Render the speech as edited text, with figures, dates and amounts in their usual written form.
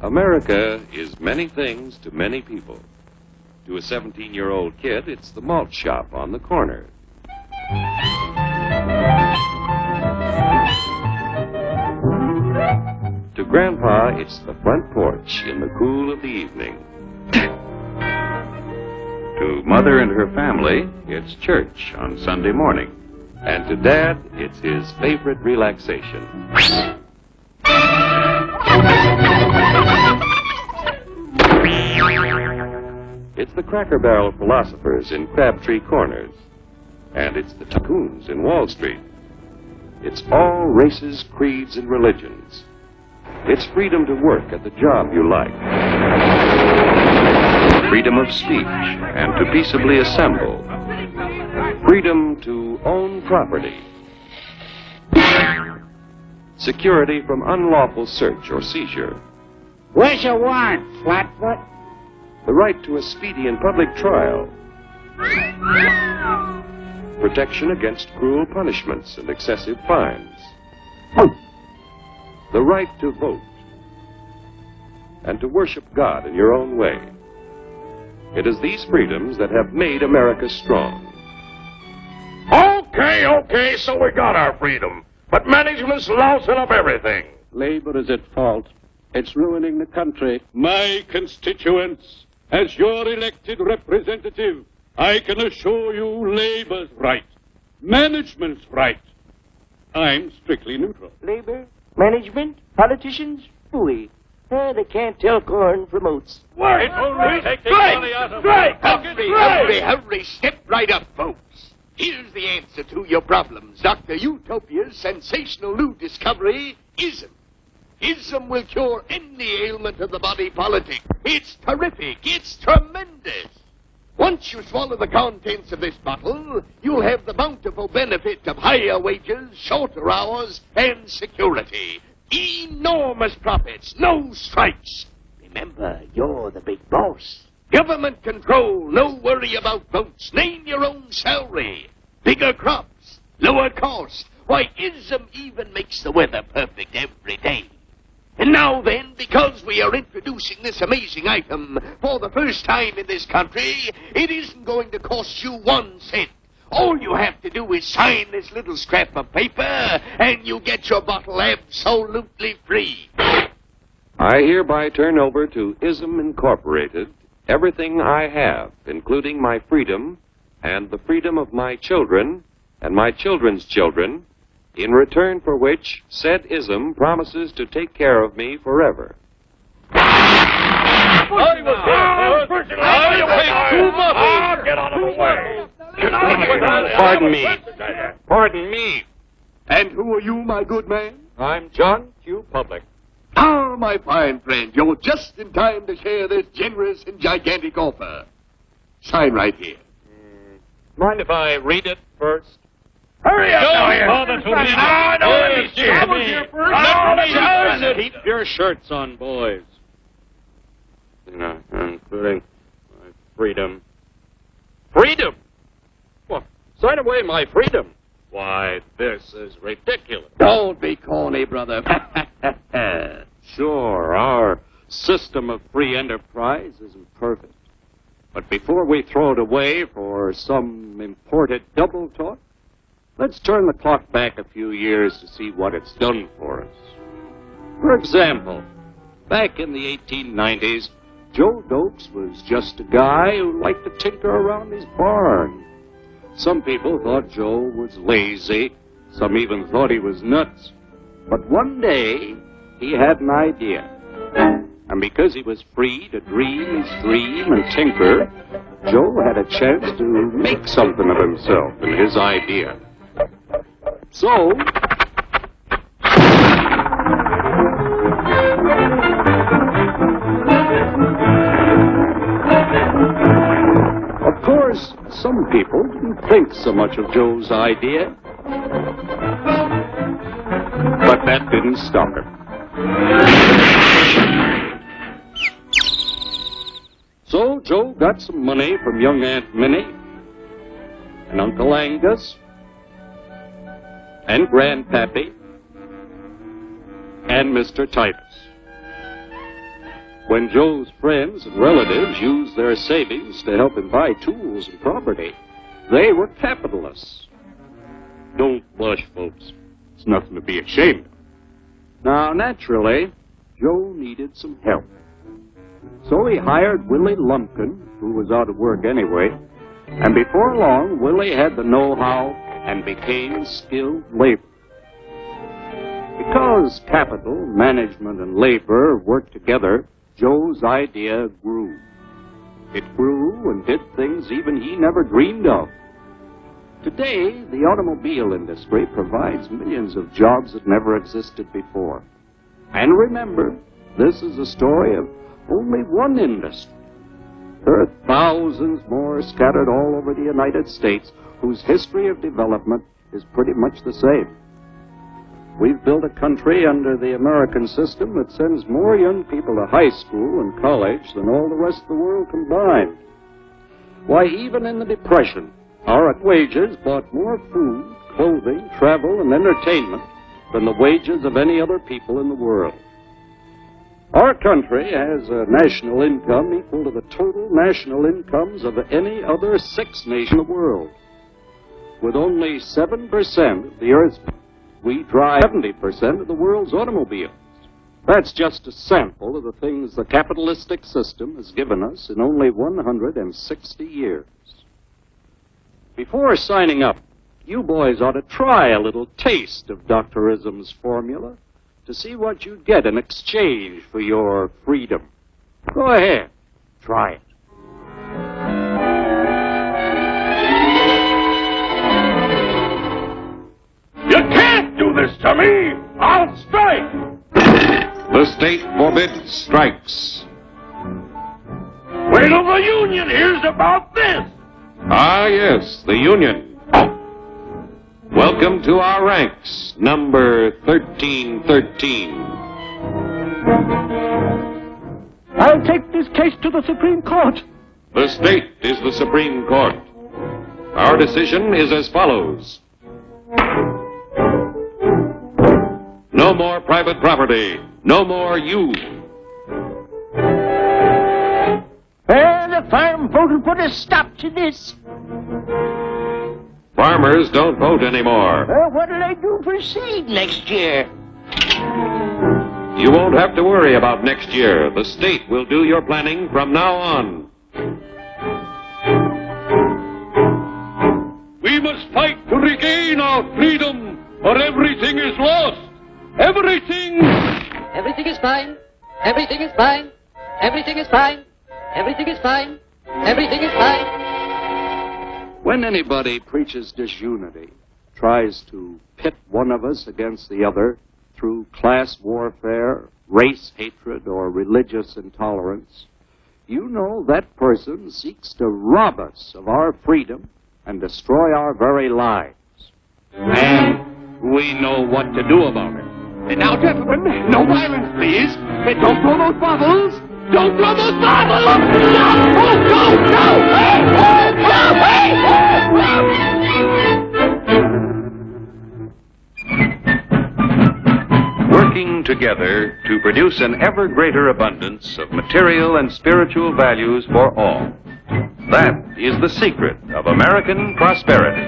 America is many things to many people. To a 17-year-old kid, it's the malt shop on the corner. To Grandpa, it's the front porch in the cool of the evening. To Mother and her family, it's church on Sunday morning. And to Dad, it's his favorite relaxation. It's the Cracker Barrel philosophers in Crabtree Corners. And it's the tycoons in Wall Street. It's all races, creeds, and religions. It's freedom to work at the job you like. Freedom of speech and to peaceably assemble. Freedom to own property. Security from unlawful search or seizure. Where's your warrant, Flatfoot? The right to a speedy and public trial. Protection against cruel punishments and excessive fines. The right to vote. And to worship God in your own way. It is these freedoms that have made America strong. Okay, so we got our freedom. But management's lousing up everything. Labor is at fault. It's ruining the country. My constituents, as your elected representative, I can assure you Labor's right. Management's right. I'm strictly neutral. Labor, management, politicians, phooey. They can't tell corn from oats. If only take the money out of Hurry, step right up, folks. Here's the answer to your problems. Dr. Utopia's sensational new discovery, ism. Ism will cure any ailment of the body politic. It's terrific. It's tremendous. Once you swallow the contents of this bottle, you'll have the bountiful benefit of higher wages, shorter hours, and security. Enormous profits, no strikes. Remember, you're the big boss. Government control, no worry about votes. Name your own salary. Bigger crops, lower cost. Why, ism even makes the weather perfect every day. And now then, because we are introducing this amazing item for the first time in this country, it isn't going to cost you 1 cent. All you have to do is sign this little scrap of paper, and you get your bottle absolutely free. I hereby turn over to Ism Incorporated everything I have, including my freedom and the freedom of my children and my children's children, in return for which said Ism promises to take care of me forever. Get out of the way. Pardon me. And who are you, my good man? I'm John Q. Public. Ah, my fine friend, you're just in time to share this generous and gigantic offer. Sign right here. Mind if I read it first? Hurry up, Keep your shirts on, boys. Including my freedom. Freedom? Well, sign away my freedom. Why, this is ridiculous. Don't be corny, brother. Sure, our system of free enterprise isn't perfect. But before we throw it away for some imported double talk, let's turn the clock back a few years to see what it's done for us. For example, back in the 1890s, Joe Dokes was just a guy who liked to tinker around his barn. Some people thought Joe was lazy. Some even thought he was nuts. But one day, he had an idea. And because he was free to dream his dream and tinker, Joe had a chance to make something of himself and his idea. So, of course, some people didn't think so much of Joe's idea. But that didn't stop him. So Joe got some money from young Aunt Minnie and Uncle Angus and Grandpappy and Mr. Titus. When Joe's friends and relatives used their savings to help him buy tools and property, they were capitalists. Don't blush, folks. It's nothing to be ashamed of. Now, naturally, Joe needed some help. So he hired Willie Lumpkin, who was out of work anyway, and before long, Willie had the know-how and became skilled labor. Because capital, management, and labor worked together, Joe's idea grew. It grew and did things even he never dreamed of. Today, the automobile industry provides millions of jobs that never existed before. And remember, this is a story of only one industry. There are thousands more scattered all over the United States whose history of development is pretty much the same. We've built a country under the American system that sends more young people to high school and college than all the rest of the world combined. Why, even in the Depression, our wages bought more food, clothing, travel, and entertainment than the wages of any other people in the world. Our country has a national income equal to the total national incomes of any other 6 nations in the world. With only 7% of the Earth's, we drive 70% of the world's automobiles. That's just a sample of the things the capitalistic system has given us in only 160 years. Before signing up, you boys ought to try a little taste of Dr. Ism's formula to see what you'd get in exchange for your freedom. Go ahead, try it. You can't do this to me! I'll strike! The state forbids strikes. Wait till the union hears about this! Ah, yes, the Union. Welcome to our ranks, number 1313. I'll take this case to the Supreme Court. The state is the Supreme Court. Our decision is as follows. No more private property. No more you. The farm vote will put a stop to this. Farmers don't vote anymore. What'll I do for seed next year? You won't have to worry about next year. The state will do your planning from now on. We must fight to regain our freedom, or everything is lost. Everything! Everything is fine. Everything is fine. Everything is fine. Everything is fine. Everything is fine. When anybody preaches disunity, tries to pit one of us against the other through class warfare, race hatred, or religious intolerance, you know that person seeks to rob us of our freedom and destroy our very lives. And we know what to do about it. And now, gentlemen, no violence, please. And don't throw those bottles. Don't throw those bottles! No! Oh, no! No! Hey! Oh, no! Hey! Working together to produce an ever greater abundance of material and spiritual values for all. That is the secret of American prosperity.